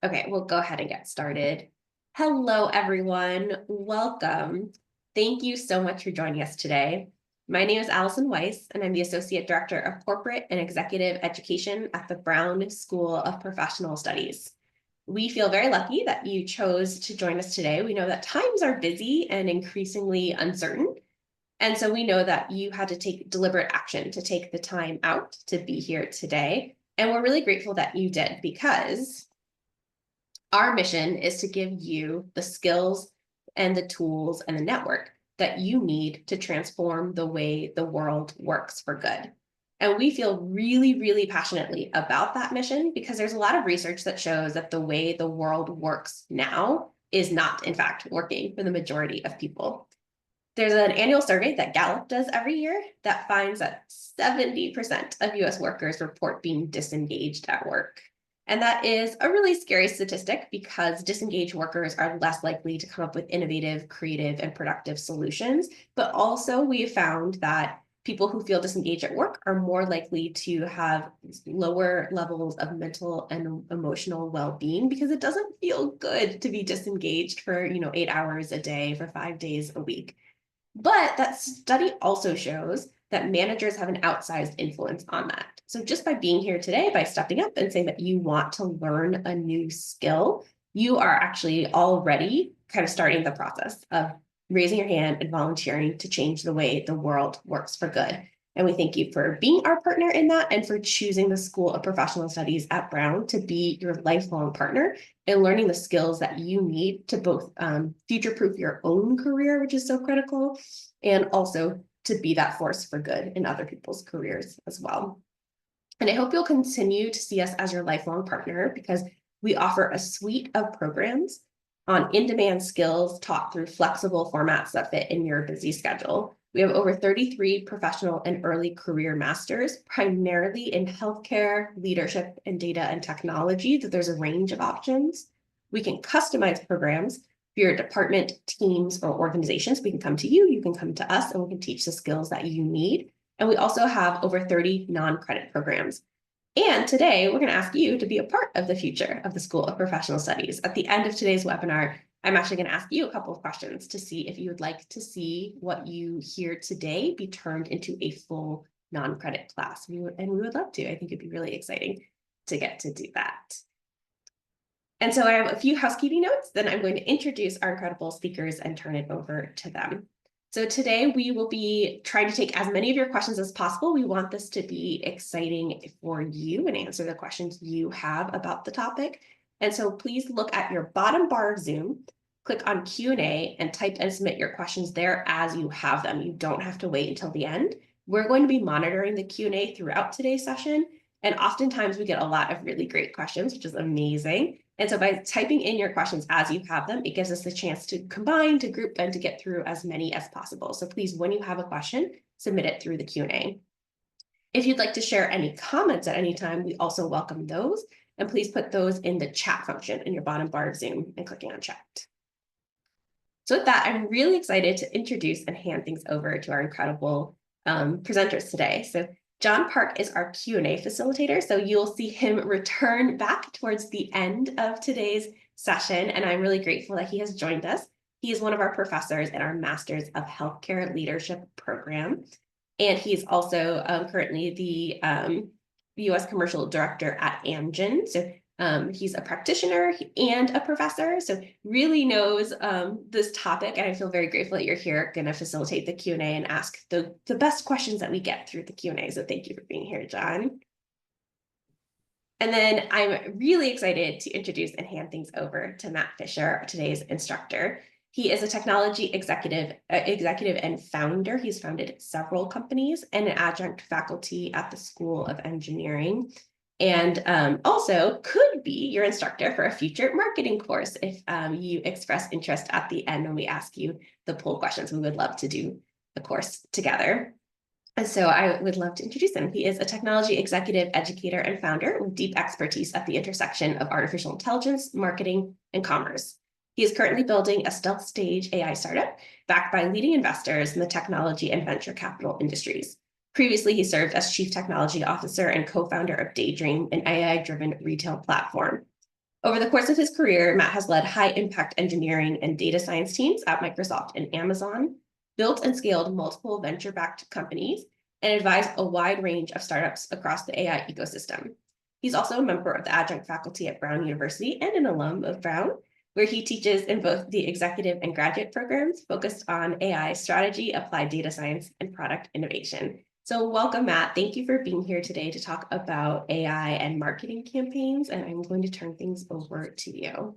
Okay, we'll go ahead and get started. Hello, everyone. Welcome. Thank you so much for joining us today. My name is Allison Weiss, and I'm the Associate Director of Corporate and Executive Education at the Brown School of Professional Studies. We feel very lucky that you chose to join us today. We know that times are busy and increasingly uncertain. And so we know that you had to take deliberate action to take the time out to be here today. And we're really grateful that you did because our mission is to give you the skills and the tools and the network that you need to transform the way the world works for good. And we feel really, really passionately about that mission because there's a lot of research that shows that the way the world works now is not, in fact, working for the majority of people. There's an annual survey that Gallup does every year that finds that 70% of US workers report being disengaged at work. And that is a really scary statistic because disengaged workers are less likely to come up with innovative, creative, and productive solutions. But also, we have found that people who feel disengaged at work are more likely to have lower levels of mental and emotional well-being because it doesn't feel good to be disengaged for 8 hours a day for 5 days a week. But that study also shows that managers have an outsized influence on that. So just by being here today, by stepping up and saying that you want to learn a new skill, you are actually already kind of starting the process of raising your hand and volunteering to change the way the world works for good. And we thank you for being our partner in that and for choosing the School of Professional Studies at Brown to be your lifelong partner and learning the skills that you need to both future-proof your own career, which is so critical, and also to be that force for good in other people's careers as well. And I hope you'll continue to see us as your lifelong partner because we offer a suite of programs on in-demand skills taught through flexible formats that fit in your busy schedule. We have over 33 professional and early career masters, primarily in healthcare, leadership, and data and technology, that there's a range of options. We can customize programs for your department, teams, or organizations. We can come to you, you can come to us, and we can teach the skills that you need. And we also have over 30 non-credit programs. And today, we're going to ask you to be a part of the future of the School of Professional Studies. At the end of today's webinar, I'm actually going to ask you a couple of questions to see if you would like to see what you hear today be turned into a full non-credit class. We would love to. I think it'd be really exciting to get to do that. And so I have a few housekeeping notes, then I'm going to introduce our incredible speakers and turn it over to them. So today we will be trying to take as many of your questions as possible. We want this to be exciting for you and answer the questions you have about the topic. And so please look at your bottom bar of Zoom, click on Q&A and type and submit your questions there as you have them. You don't have to wait until the end. We're going to be monitoring the Q&A throughout today's session. And oftentimes we get a lot of really great questions, which is amazing. And so by typing in your questions as you have them, it gives us the chance to combine, to group, and to get through as many as possible. So please, when you have a question, submit it through the Q&A. If you'd like to share any comments at any time, we also welcome those. And please put those in the chat function in your bottom bar of Zoom and clicking on chat. So with that, I'm really excited to introduce and hand things over to our incredible presenters today. So John Park is our Q&A facilitator, so you'll see him return back towards the end of today's session, and I'm really grateful that he has joined us. He is one of our professors in our Masters of Healthcare Leadership program, and he's also currently the U.S. Commercial Director at Amgen. So he's a practitioner and a professor, so really knows this topic, and I feel very grateful that you're here going to facilitate the Q&A and ask the best questions that we get through the Q&A, so thank you for being here, John. And then I'm really excited to introduce and hand things over to Matt Fisher, today's instructor. He is a technology executive and founder. He's founded several companies and an adjunct faculty at the School of Engineering, and also could be your instructor for a future marketing course if you express interest at the end when we ask you the poll questions. We would love to do the course together. And so I would love to introduce him. He is a technology executive, educator, and founder with deep expertise at the intersection of artificial intelligence, marketing, and commerce. He is currently building a stealth stage AI startup backed by leading investors in the technology and venture capital industries. Previously, he served as chief technology officer and co-founder of Daydream, an AI-driven retail platform. Over the course of his career, Matt has led high-impact engineering and data science teams at Microsoft and Amazon, built and scaled multiple venture-backed companies, and advised a wide range of startups across the AI ecosystem. He's also a member of the adjunct faculty at Brown University and an alum of Brown, where he teaches in both the executive and graduate programs focused on AI strategy, applied data science, and product innovation. So welcome, Matt. Thank you for being here today to talk about AI and marketing campaigns, and I'm going to turn things over to you.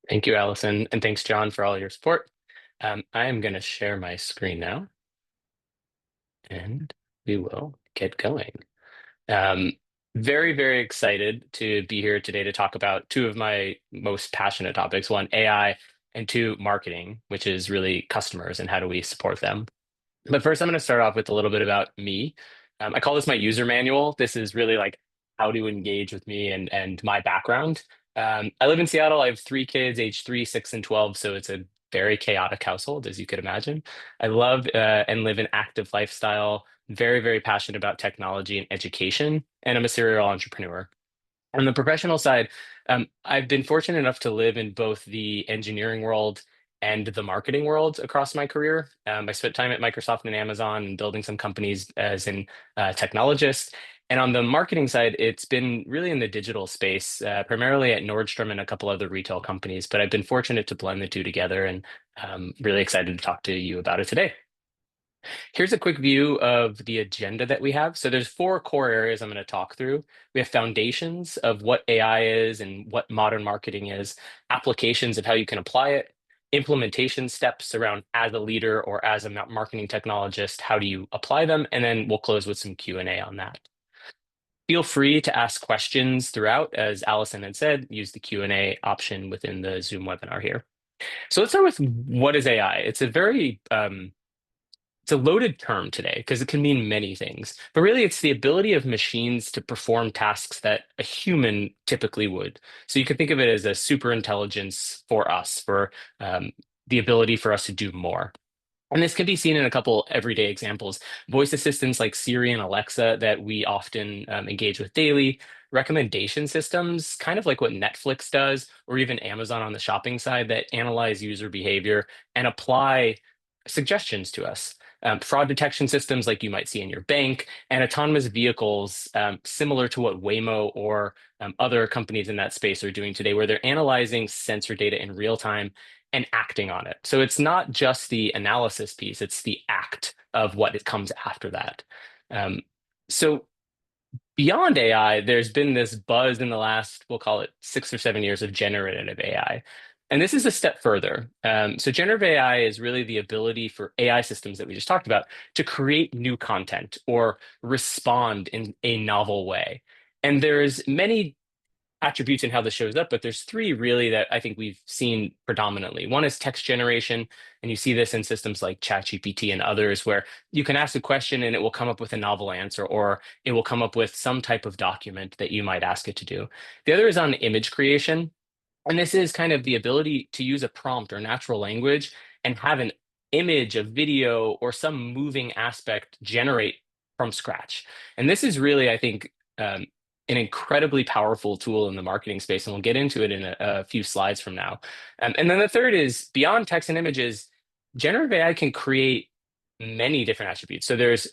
Thank you, Allison, and thanks, John, for all your support. I am going to share my screen now, and we will get going. Um, Very, very excited to be here today to talk about two of my most passionate topics. One, AI, and two, marketing, which is really customers and how do we support them. But first, I'm going to start off with a little bit about me. I call this my user manual. This is really like how to engage with me and my background. I live in Seattle. I have three kids, age 3, 6, and 12. So it's a very chaotic household, as you could imagine. I love and live an active lifestyle, very, very passionate about technology and education, and I'm a serial entrepreneur. On the professional side, I've been fortunate enough to live in both the engineering world and the marketing world across my career. I spent time at Microsoft and Amazon and building some companies as an technologist. And on the marketing side, it's been really in the digital space, primarily at Nordstrom and a couple other retail companies. But I've been fortunate to blend the two together and really excited to talk to you about it today. Here's a quick view of the agenda that we have. So there's four core areas I'm going to talk through. We have foundations of what AI is and what modern marketing is, applications of how you can apply it, implementation steps around as a leader or as a marketing technologist, how do you apply them? And then we'll close with some Q&A on that. Feel free to ask questions throughout. As Allison had said, use the Q&A option within the Zoom webinar here. So let's start with what is AI? It's a loaded term today because it can mean many things, but really it's the ability of machines to perform tasks that a human typically would. So you could think of it as a super intelligence for us, for the ability for us to do more. And this can be seen in a couple everyday examples. Voice assistants like Siri and Alexa that we often engage with daily, recommendation systems, kind of like what Netflix does, or even Amazon on the shopping side that analyze user behavior and apply suggestions to us. Fraud detection systems like you might see in your bank, and autonomous vehicles similar to what Waymo or other companies in that space are doing today, where they're analyzing sensor data in real time and acting on it. So it's not just the analysis piece, it's the act of what it comes after that. Um, so beyond AI, there's been this buzz in the last, we'll call it 6 or 7 years of generative AI. And this is a step further. So generative AI is really the ability for AI systems that we just talked about to create new content or respond in a novel way. And there's many attributes in how this shows up, but there's three really that I think we've seen predominantly. One is text generation, and you see this in systems like ChatGPT and others, where you can ask a question and it will come up with a novel answer, or it will come up with some type of document that you might ask it to do. The other is on image creation. And this is kind of the ability to use a prompt or natural language and have an image, a video, or some moving aspect generate from scratch. And this is really, I think, an incredibly powerful tool in the marketing space. And we'll get into it in a few slides from now. And then the third is beyond text and images, generative AI can create many different attributes. So there's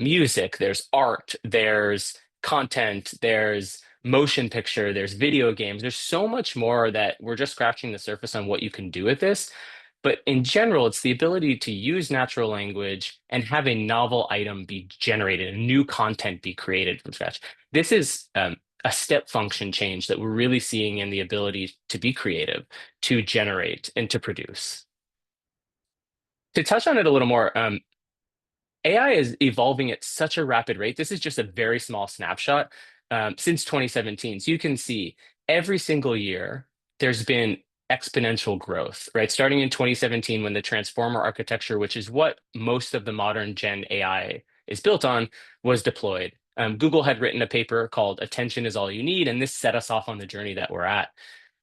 music, there's art, there's content, there's motion picture, there's video games. There's so much more that we're just scratching the surface on what you can do with this. But in general, it's the ability to use natural language and have a novel item be generated, a new content be created from scratch. This is a step function change that we're really seeing in the ability to be creative, to generate, and to produce. To touch on it a little more, AI is evolving at such a rapid rate. This is just a very small snapshot since 2017. So you can see every single year there's been exponential growth, right? Starting in 2017 when the transformer architecture, which is what most of the modern Gen AI is built on, was deployed. Google had written a paper called Attention is All You Need, and this set us off on the journey that we're at.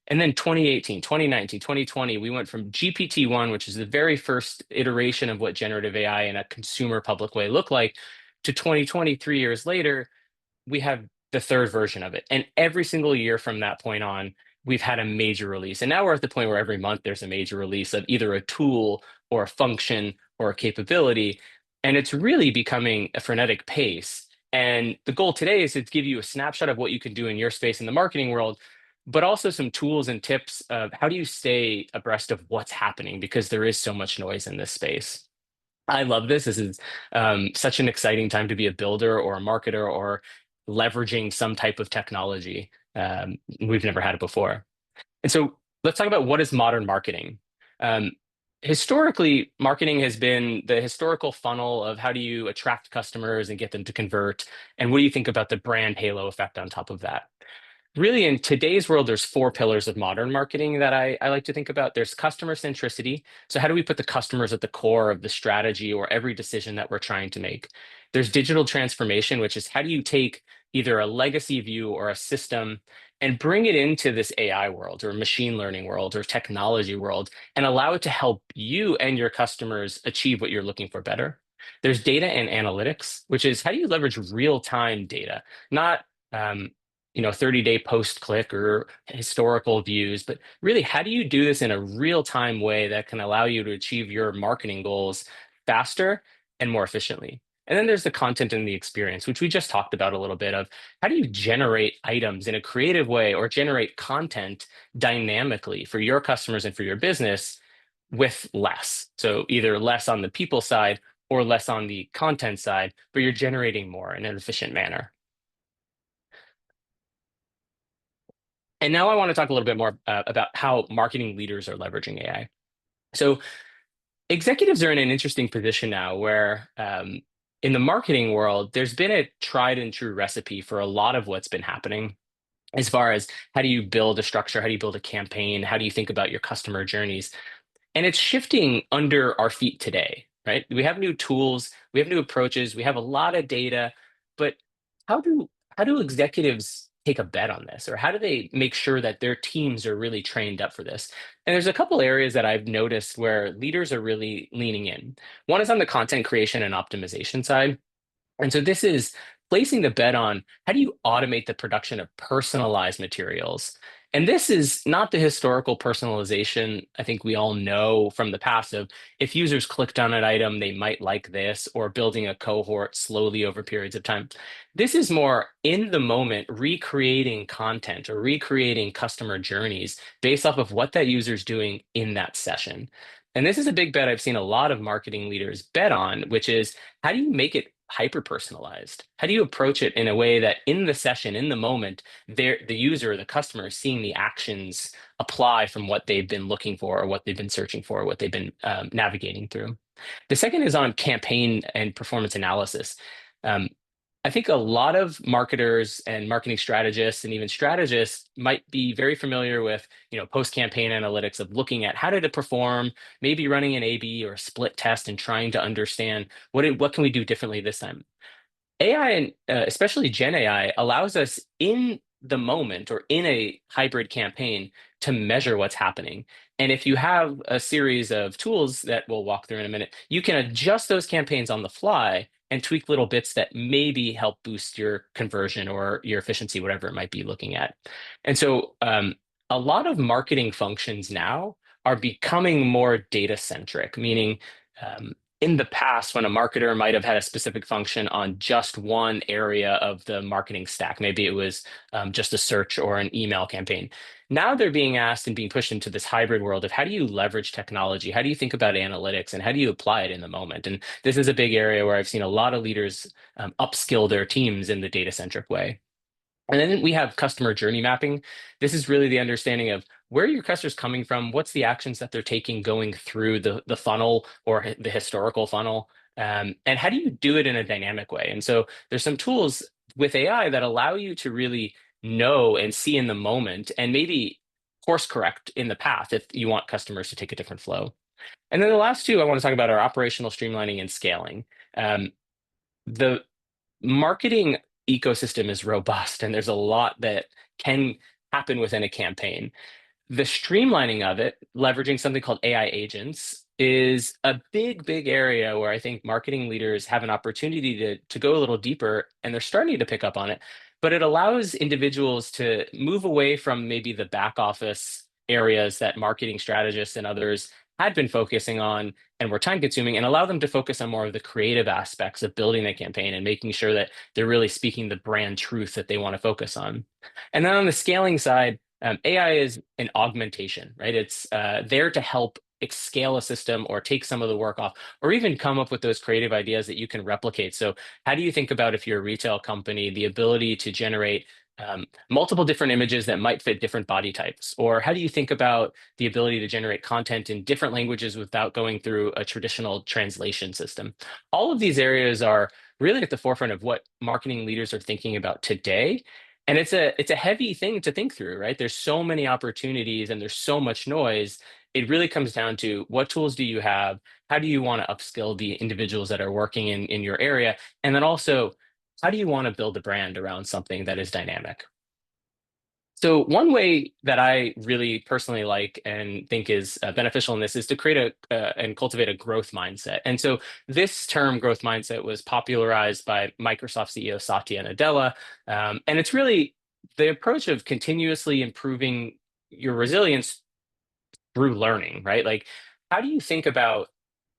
And then 2018, 2019, 2020, we went from GPT-1, which is the very first iteration of what generative AI in a consumer public way looked like, to 2020, 3 years later, we have the third version of it. And every single year from that point on, we've had a major release. And now we're at the point where every month there's a major release of either a tool or a function or a capability. And it's really becoming a frenetic pace. And the goal today is to give you a snapshot of what you can do in your space in the marketing world, but also some tools and tips of how do you stay abreast of what's happening because there is so much noise in this space. I love this. This is such an exciting time to be a builder or a marketer or leveraging some type of technology. We've never had it before. And so let's talk about what is modern marketing. Um, Historically, marketing has been the historical funnel of how do you attract customers and get them to convert, and what do you think about the brand halo effect on top of that? Really, in today's world, there's four pillars of modern marketing that I like to think about. There's customer centricity. So, how do we put the customers at the core of the strategy or every decision that we're trying to make? There's digital transformation, which is how do you take either a legacy view or a system and bring it into this AI world or machine learning world or technology world and allow it to help you and your customers achieve what you're looking for better? There's data and analytics, which is how do you leverage real-time data, not 30-day post click or historical views, but really, how do you do this in a real time way that can allow you to achieve your marketing goals faster and more efficiently? And then there's the content and the experience, which we just talked about a little bit of how do you generate items in a creative way or generate content dynamically for your customers and for your business with less. So either less on the people side or less on the content side, but you're generating more in an efficient manner. And now I want to talk a little bit more about how marketing leaders are leveraging AI. So executives are in an interesting position now where in the marketing world, there's been a tried and true recipe for a lot of what's been happening as far as how do you build a structure, how do you build a campaign, how do you think about your customer journeys. And it's shifting under our feet today, right? We have new tools, we have new approaches, we have a lot of data, but how do how do executives take a bet on this, or how do they make sure that their teams are really trained up for this? And there's a couple areas that I've noticed where leaders are really leaning in. One is on the content creation and optimization side. And so this is placing the bet on how do you automate the production of personalized materials? And this is not the historical personalization I think we all know from the past of if users clicked on an item, they might like this, or building a cohort slowly over periods of time. This is more in the moment, recreating content or recreating customer journeys based off of what that user is doing in that session. And this is a big bet I've seen a lot of marketing leaders bet on, which is how do you make it hyper personalized? How do you approach it in a way that in the session, in the moment, the user, the customer is seeing the actions apply from what they've been looking for or what they've been searching for, what they've been navigating through? The second is on campaign and performance analysis. Um, I think a lot of marketers and marketing strategists and even strategists might be very familiar with, post-campaign analytics of looking at how did it perform, maybe running an A/B or a split test and trying to understand what can we do differently this time. AI and especially Gen AI allows us in the moment or in a hybrid campaign to measure what's happening. And if you have a series of tools that we'll walk through in a minute, you can adjust those campaigns on the fly and tweak little bits that maybe help boost your conversion or your efficiency, whatever it might be looking at. And so a lot of marketing functions now are becoming more data centric, meaning in the past, when a marketer might have had a specific function on just one area of the marketing stack, maybe it was just a search or an email campaign. Now they're being asked and being pushed into this hybrid world of how do you leverage technology? How do you think about analytics and how do you apply it in the moment? And this is a big area where I've seen a lot of leaders upskill their teams in the data centric way. And then we have customer journey mapping. This is really the understanding of where are your customers coming from? What's the actions that they're taking going through the funnel or the historical funnel? And how do you do it in a dynamic way? And so there's some tools with AI that allow you to really know and see in the moment and maybe course correct in the path if you want customers to take a different flow. And then the last two I want to talk about are operational streamlining and scaling. The marketing ecosystem is robust and there's a lot that can happen within a campaign. The streamlining of it, leveraging something called AI agents, is a big area where I think marketing leaders have an opportunity to go a little deeper, and they're starting to pick up on it. but it allows individuals to move away from maybe the back office areas that marketing strategists and others had been focusing on and were time consuming, and allow them to focus on more of the creative aspects of building a campaign and making sure that they're really speaking the brand truth that they want to focus on. And then on the scaling side, AI is an augmentation, right? It's there to help scale a system or take some of the work off, or even come up with those creative ideas that you can replicate. So, how do you think about, if you're a retail company, the ability to generate multiple different images that might fit different body types? Or how do you think about the ability to generate content in different languages without going through a traditional translation system? All of these areas are really at the forefront of what marketing leaders are thinking about today. And it's a heavy thing to think through, right? There's so many opportunities and there's so much noise. It really comes down to, what tools do you have? How do you want to upskill the individuals that are working in your area? And then also, how do you want to build a brand around something that is dynamic? So one way that I really personally like and think is beneficial in this is to create and cultivate a growth mindset. And so this term, growth mindset, was popularized by Microsoft CEO Satya Nadella, and it's really the approach of continuously improving your resilience through learning, right? Like, how do you think about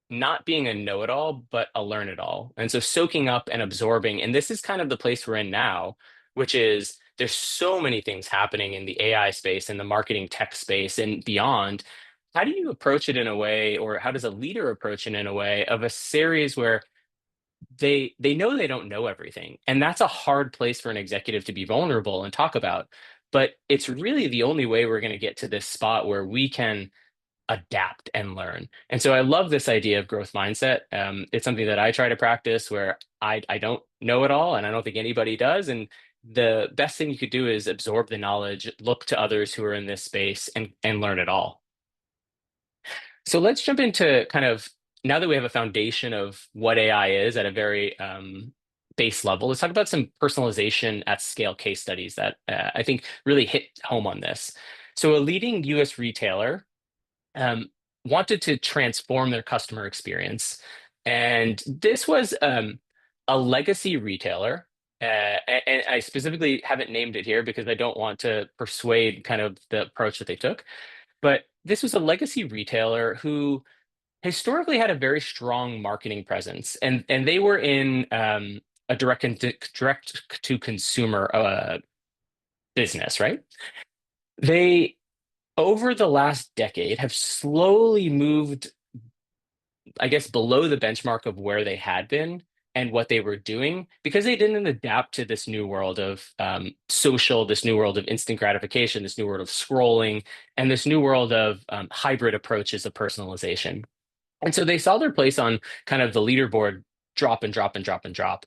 not being a know-it-all, but a learn-it-all? And so soaking up and absorbing, and this is kind of the place we're in now, which is, there's so many things happening in the AI space and the marketing tech space and beyond. How do you approach it in a way, or how does a leader approach it in a way of a series where they know they don't know everything? And that's a hard place for an executive to be vulnerable and talk about. But it's really the only way we're going to get to this spot where we can adapt and learn. And so I love this idea of growth mindset. It's something that I try to practice, where I don't know it all, and I don't think anybody does. And the best thing you could do is absorb the knowledge, look to others who are in this space, and learn it all. So let's jump into kind of, now that we have a foundation of what AI is at a very base level, let's talk about some personalization at scale case studies that I think really hit home on this. So a leading US retailer um, wanted to transform their customer experience. And this was a legacy retailer. And I specifically haven't named it here because I don't want to persuade kind of the approach that they took. But this was a legacy retailer who historically had a very strong marketing presence, and they were in a direct to consumer business, right? They, over the last decade, have slowly moved, I guess, below the benchmark of where they had been and what they were doing, because they didn't adapt to this new world of social, this new world of instant gratification, this new world of scrolling, and this new world of hybrid approaches of personalization. And so they saw their place on kind of the leaderboard drop and drop and drop and drop.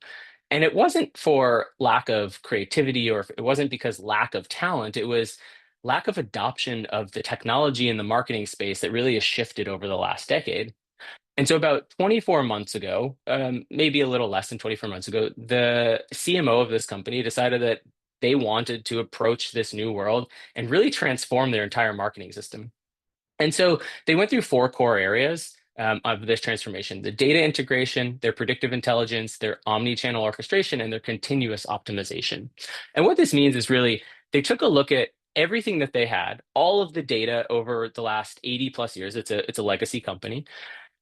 And it wasn't for lack of creativity, or it wasn't because lack of talent. It was lack of adoption of the technology in the marketing space that really has shifted over the last decade. And so about 24 months ago, maybe a little less than 24 months ago, the CMO of this company decided that they wanted to approach this new world and really transform their entire marketing system. And so they went through four core areas of this transformation: the data integration, their predictive intelligence, their omni-channel orchestration, and their continuous optimization. And what this means is, really, they took a look at everything that they had, all of the data over the last 80 plus years. It's a legacy company.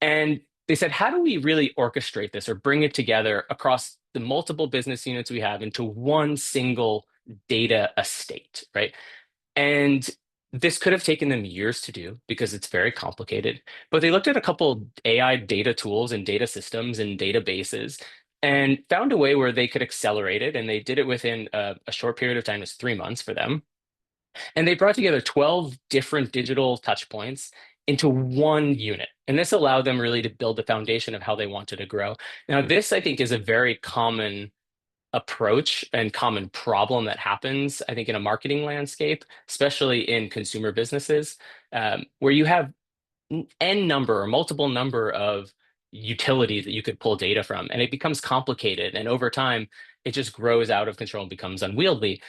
And they said, how do we really orchestrate this or bring it together across the multiple business units we have into one single data estate, right? And this could have taken them years to do because it's very complicated. But they looked at a couple AI data tools and data systems and databases and found a way where they could accelerate it. And they did it within a short period of time. It was 3 months for them. And they brought together 12 different digital touch points into one unit. And this allowed them really to build the foundation of how they wanted to grow. Now, this, I think, is a very common approach and common problem that happens, I think, in a marketing landscape, especially in consumer businesses, where you have n number or multiple number of utilities that you could pull data from, and it becomes complicated. And over time, it just grows out of control and becomes unwieldy.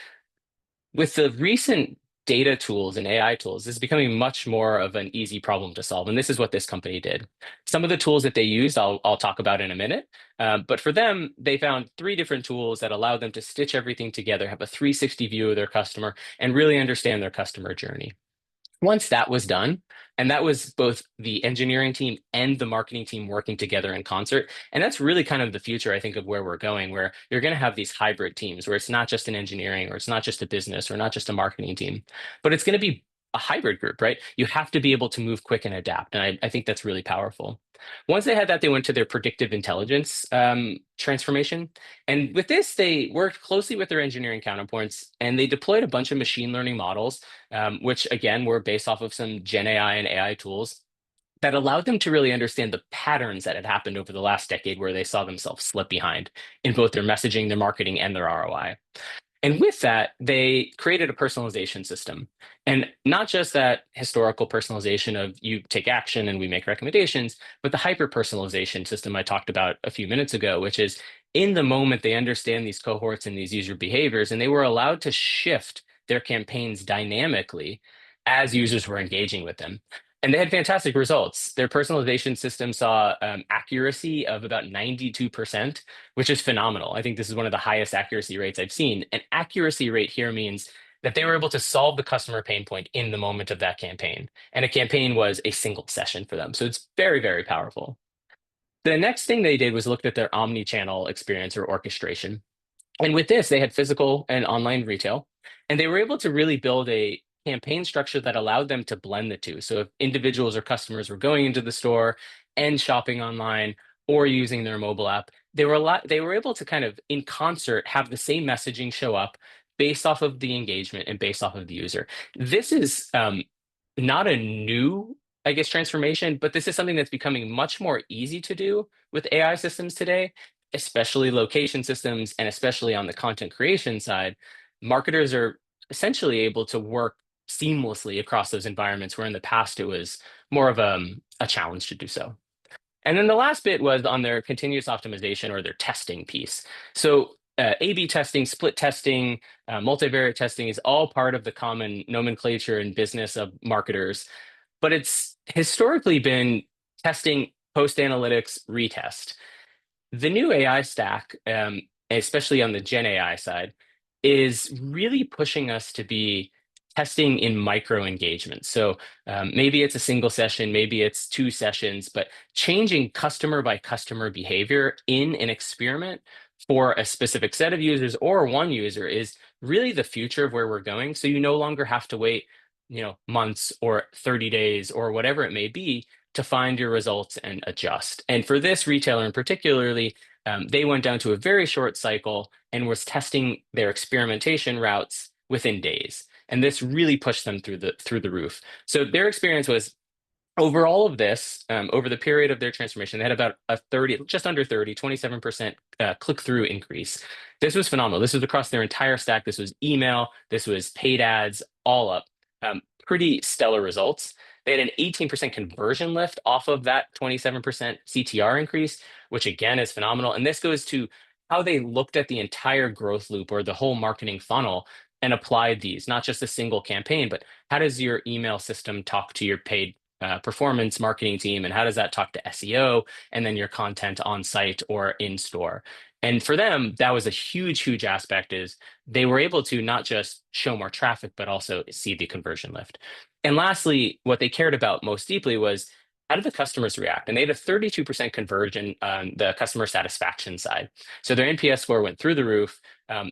With the recent data tools and AI tools, this is becoming much more of an easy problem to solve. And this is what this company did. Some of the tools that they used, I'll talk about in a minute. But for them, they found three different tools that allow them to stitch everything together, have a 360 view of their customer, and really understand their customer journey. Once that was done, and that was both the engineering team and the marketing team working together in concert. And that's really kind of the future, I think, of where we're going, where you're going to have these hybrid teams where it's not just an engineering or it's not just a business or not just a marketing team, but it's going to be a hybrid group, right? You have to be able to move quick and adapt. And I think that's really powerful. Once they had that, they went to their predictive intelligence transformation. And with this, they worked closely with their engineering counterparts and they deployed a bunch of machine learning models which again were based off of some Gen AI and AI tools that allowed them to really understand the patterns that had happened over the last decade where they saw themselves slip behind in both their messaging, their marketing, and their ROI. And with that, they created a personalization system. And not just that historical personalization of you take action and we make recommendations, but the hyper personalization system I talked about a few minutes ago, which is in the moment they understand these cohorts and these user behaviors, and they were allowed to shift their campaigns dynamically as users were engaging with them. And they had fantastic results. Their personalization system saw accuracy of about 92%, which is phenomenal. I think this is one of the highest accuracy rates I've seen. An accuracy rate here means that they were able to solve the customer pain point in the moment of that campaign. And a campaign was a single session for them. So it's very, very powerful. The next thing they did was looked at their omni-channel experience or orchestration. And with this, they had physical and online retail, and they were able to really build a campaign structure that allowed them to blend the two. So if individuals or customers were going into the store and shopping online or using their mobile app, they were able to kind of in concert have the same messaging show up based off of the engagement and based off of the user. This is not a new, I guess, transformation, but this is something that's becoming much more easy to do with AI systems today, especially location systems, and especially on the content creation side. Marketers are essentially able to work seamlessly across those environments where in the past it was more of a challenge to do so. And then the last bit was on their continuous optimization or their testing piece. So A/B testing, split testing, multivariate testing is all part of the common nomenclature and business of marketers, but it's historically been testing post analytics retest. The new AI stack, especially on the Gen AI side, is really pushing us to be testing in micro engagements. So maybe it's a single session, maybe it's two sessions, but changing customer by customer behavior in an experiment for a specific set of users or one user is really the future of where we're going. So you no longer have to wait, months or 30 days or whatever it may be to find your results and adjust. And for this retailer in particularly, they went down to a very short cycle and was testing their experimentation routes within days. And this really pushed them through the roof. So their experience was over all of this, over the period of their transformation, they had about a 30, just under 30, 27% click-through increase. This was phenomenal. This was across their entire stack. This was email, this was paid ads, all up. Pretty stellar results. They had an 18% conversion lift off of that 27% CTR increase, which again is phenomenal. And this goes to how they looked at the entire growth loop or the whole marketing funnel and applied these, not just a single campaign, but how does your email system talk to your paid performance marketing team, and how does that talk to SEO and then your content on site or in store? And for them, that was a huge, huge aspect is they were able to not just show more traffic, but also see the conversion lift. And lastly, what they cared about most deeply was how did the customers react? And they had a 32% conversion on the customer satisfaction side. So their NPS score went through the roof.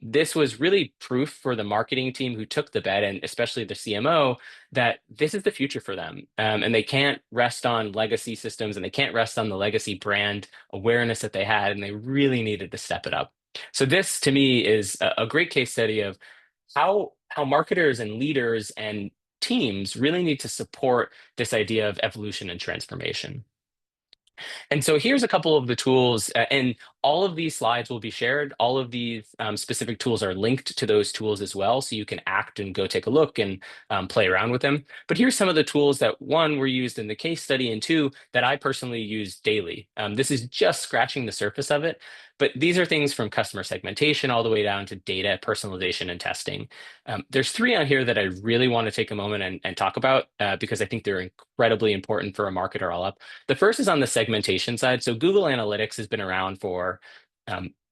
This was really proof for the marketing team who took the bet, and especially the CMO, that this is the future for them. And they can't rest on legacy systems and they can't rest on the legacy brand awareness that they had, and they really needed to step it up. So this to me is a great case study of how marketers and leaders and teams really need to support this idea of evolution and transformation. And so here's a couple of the tools, and all of these slides will be shared. All of these specific tools are linked to those tools as well, so you can act and go take a look and play around with them. But here's some of the tools that, one, were used in the case study, and two, that I personally use daily. This is just scratching the surface of it, But these are things from customer segmentation all the way down to data personalization and testing. There's three on here that I really want to take a moment and talk about because I think they're incredibly important for a marketer all up. The first is on the segmentation side. So Google Analytics has been around for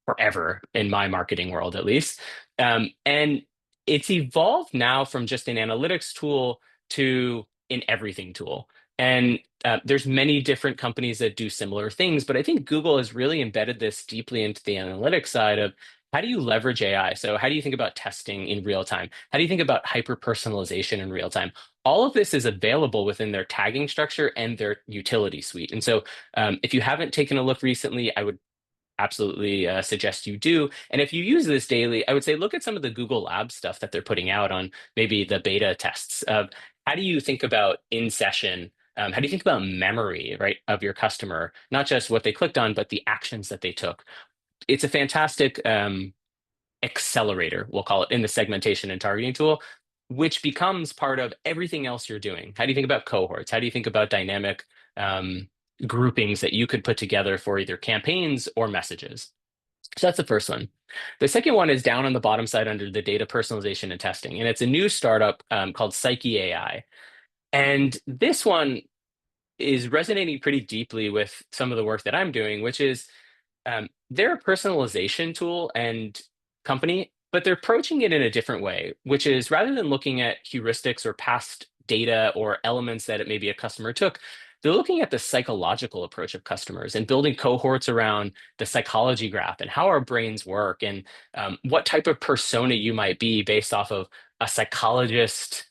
forever in my marketing world, at least. And it's evolved now from just an analytics tool to an everything tool. And there's many different companies that do similar things, but I think Google has really embedded this deeply into the analytics side of how do you leverage AI? So how do you think about testing in real time? How do you think about hyper personalization in real time? All of this is available within their tagging structure and their utility suite. And so if you haven't taken a look recently, I would absolutely suggest you do. And if you use this daily, I would say look at some of the Google Labs stuff that they're putting out on maybe the beta tests of how do you think about in session. How do you think about memory, right, of your customer? Not just what they clicked on, but the actions that they took. It's a fantastic accelerator, we'll call it, in the segmentation and targeting tool, which becomes part of everything else you're doing. How do you think about cohorts? How do you think about dynamic um, groupings that you could put together for either campaigns or messages? So that's the first one. The second one is down on the bottom side under the data personalization and testing. And it's a new startup called Psyche AI. And this one is resonating pretty deeply with some of the work that I'm doing, which is they're a personalization tool and company, but they're approaching it in a different way, which is rather than looking at heuristics or past data or elements that it maybe a customer took, they're looking at the psychological approach of customers and building cohorts around the psychology graph and how our brains work and what type of persona you might be based off of a psychologist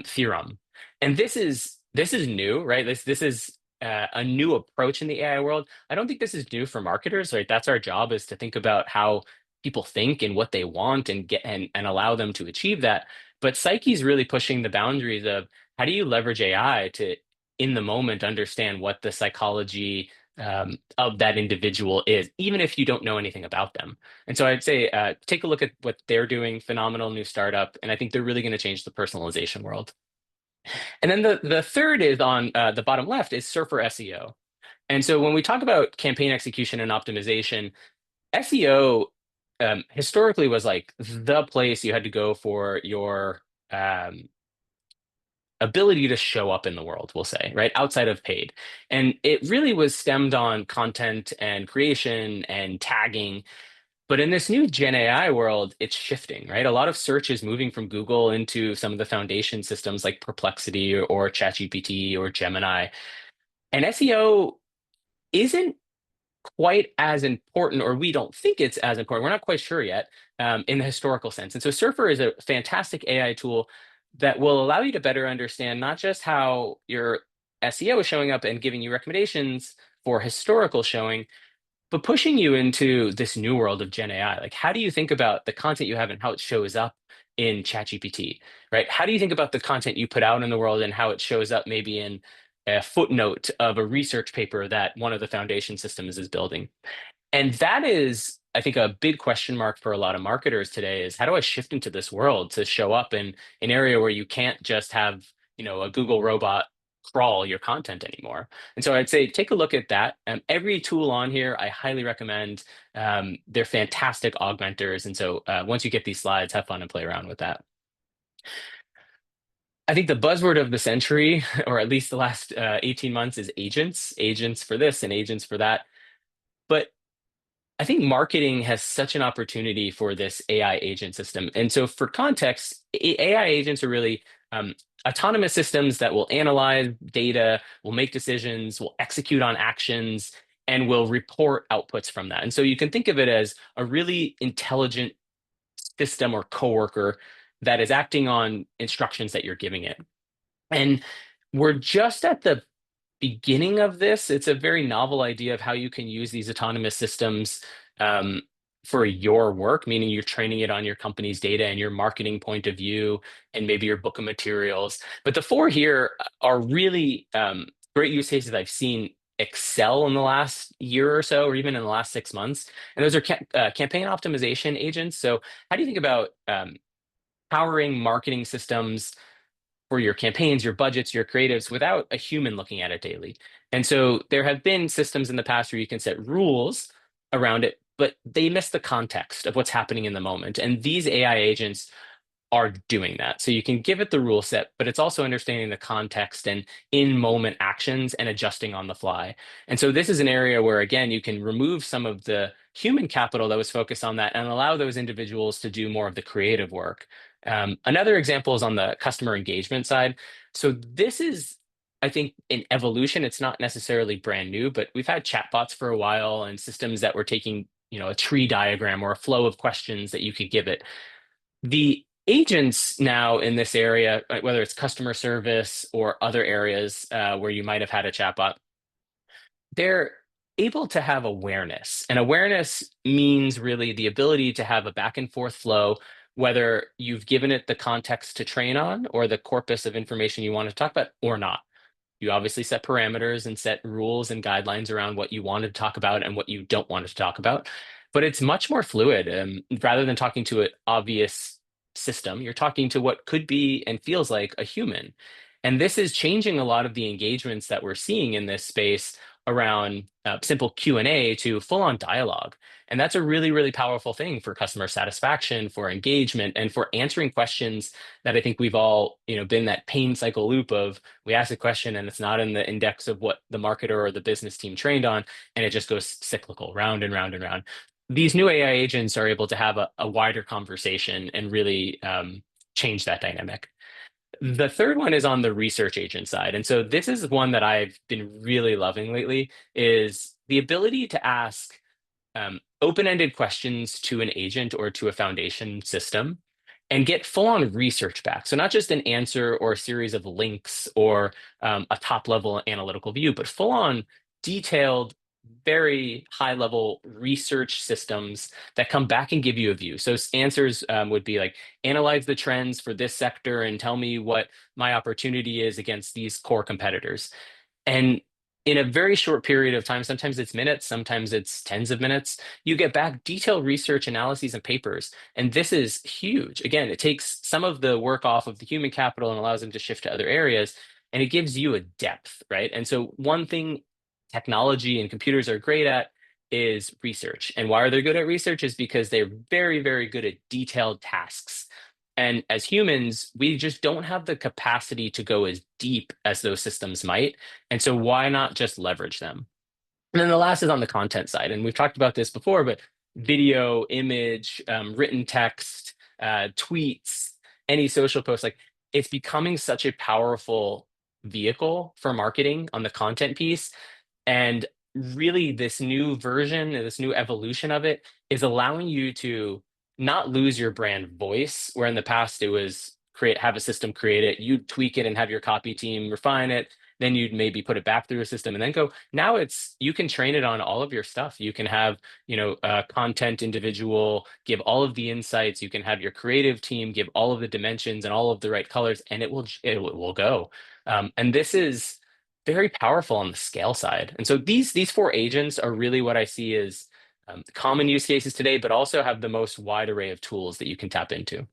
theorem. And this is new, right? This is a new approach in the AI world. I don't think this is new for marketers, right? That's our job is to think about how people think and what they want and get and allow them to achieve that. But Psyche's really pushing the boundaries of how do you leverage AI to, in the moment, understand what the psychology of that individual is, even if you don't know anything about them. And so I'd say take a look at what they're doing. Phenomenal new startup, and I think they're really going to change the personalization world. And then the third is on the bottom left is Surfer SEO. And so when we talk about campaign execution and optimization, SEO historically was like the place you had to go for your um, ability to show up in the world, we'll say, right? Outside of paid. And it really was stemmed on content and creation and tagging. But in this new Gen AI world, it's shifting, right? A lot of search is moving from Google into some of the foundation systems like Perplexity or ChatGPT or Gemini. And SEO isn't quite as important, or we don't think it's as important. We're not quite sure yet in the historical sense. And so Surfer is a fantastic AI tool that will allow you to better understand not just how your SEO is showing up and giving you recommendations for historical showing, but pushing you into this new world of Gen AI. Like, how do you think about the content you have and how it shows up in ChatGPT, right? How do you think about the content you put out in the world and how it shows up maybe in a footnote of a research paper that one of the foundation systems is building? And that is, I think, a big question mark for a lot of marketers today is how do I shift into this world to show up in an area where you can't just have, a Google robot crawl your content anymore. And so I'd say take a look at that. Every tool on here, I highly recommend. They're fantastic augmenters. And so once you get these slides, have fun and play around with that. I think the buzzword of the century, or at least the last 18 months, is agents, agents for this and agents for that. But I think marketing has such an opportunity for this AI agent system. And so, for context, AI agents are really autonomous systems that will analyze data, will make decisions, will execute on actions, and will report outputs from that. And so, you can think of it as a really intelligent system or coworker that is acting on instructions that you're giving it. And we're just at the beginning of this. It's a very novel idea of how you can use these autonomous systems um, for your work, meaning you're training it on your company's data and your marketing point of view, and maybe your book of materials. But the four here are really great use cases I've seen excel in the last year or so, or even in the last 6 months. And those are campaign optimization agents. So, how do you think about powering marketing systems for your campaigns, your budgets, your creatives without a human looking at it daily? And so there have been systems in the past where you can set rules around it, but they miss the context of what's happening in the moment. And these AI agents are doing that. So you can give it the rule set, but it's also understanding the context and in moment actions and adjusting on the fly. And so this is an area where, again, you can remove some of the human capital that was focused on that and allow those individuals to do more of the creative work. Another example is on the customer engagement side. So this is, I think, an evolution. It's not necessarily brand new, but we've had chatbots for a while and systems that were taking, a tree diagram or a flow of questions that you could give it. The agents now in this area, whether it's customer service or other areas where you might have had a chatbot, they're able to have awareness. And awareness means really the ability to have a back and forth flow, whether you've given it the context to train on or the corpus of information you want to talk about or not. You obviously set parameters and set rules and guidelines around what you want to talk about and what you don't want to talk about. But it's much more fluid. Rather than talking to an obvious system, you're talking to what could be and feels like a human. And this is changing a lot of the engagements that we're seeing in this space around simple Q&A to full-on dialogue. And that's a really, really powerful thing for customer satisfaction, for engagement, and for answering questions that I think we've all, been that pain cycle loop of we ask a question and it's not in the index of what the marketer or the business team trained on, and it just goes cyclical, round and round and round. These new AI agents are able to have a wider conversation and really change that dynamic. The third one is on the research agent side. And so this is one that I've been really loving lately is the ability to ask open-ended questions to an agent or to a foundation system and get full-on research back. So not just an answer or a series of links or a top-level analytical view, but full-on detailed, very high-level research systems that come back and give you a view. So answers would be like, analyze the trends for this sector and tell me what my opportunity is against these core competitors. And in a very short period of time, sometimes it's minutes, sometimes it's tens of minutes, you get back detailed research analyses and papers. And this is huge. Again, it takes some of the work off of the human capital and allows them to shift to other areas. And it gives you a depth, right? And so one thing technology and computers are great at is research. And why are they good at research is because they're very, very good at detailed tasks. And as humans, we just don't have the capacity to go as deep as those systems might. And so why not just leverage them? And then the last is on the content side. And we've talked about this before, but video, image, written text, tweets, any social post, like it's becoming such a powerful vehicle for marketing on the content piece. And really, this new version, this new evolution of it is allowing you to not lose your brand voice, where in the past it was have a system create it, you tweak it and have your copy team refine it. Then you'd maybe put it back through a system and then go. Now it's you can train it on all of your stuff. You can have, a content individual give all of the insights. You can have your creative team give all of the dimensions and all of the right colors, and it will go. And this is very powerful on the scale side. And so these four agents are really what I see as common use cases today, but also have the most wide array of tools that you can tap into.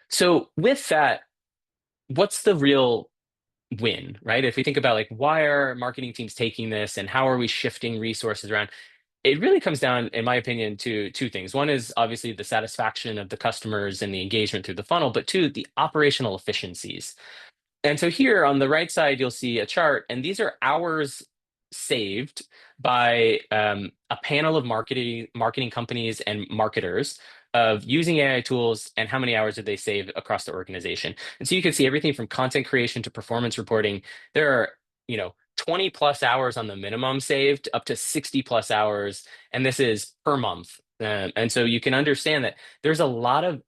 So with that, what's the real win, right? If we think about like why are marketing teams taking this and how are we shifting resources around, it really comes down, in my opinion, to two things. One is obviously the satisfaction of the customers and the engagement through the funnel, but two, the operational efficiencies. And so here on the right side, you'll see a chart, and these are hours saved by a panel of marketing companies and marketers of using AI tools and how many hours did they save across the organization. And so you can see everything from content creation to performance reporting. There are, 20 plus hours on the minimum saved up to 60 plus hours, and this is per month. And so you can understand that there's a lot of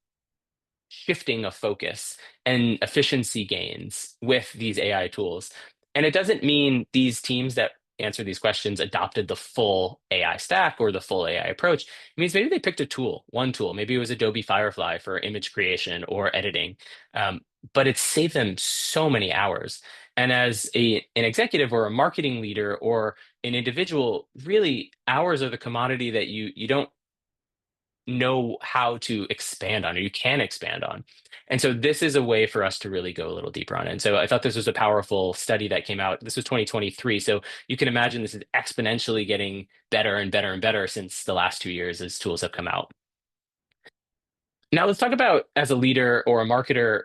shifting of focus and efficiency gains with these AI tools. And it doesn't mean these teams that answer these questions adopted the full AI stack or the full AI approach. It means maybe they picked a tool, one tool. Maybe it was Adobe Firefly for image creation or editing. But it saved them so many hours. And as an executive or a marketing leader or an individual, really hours are the commodity that you don't know how to expand on, or you can expand on. And so this is a way for us to really go a little deeper on it. And so I thought this was a powerful study that came out. This was 2023. So you can imagine this is exponentially getting better and better and better since the last 2 years as tools have come out. Now let's talk about as a leader or a marketer,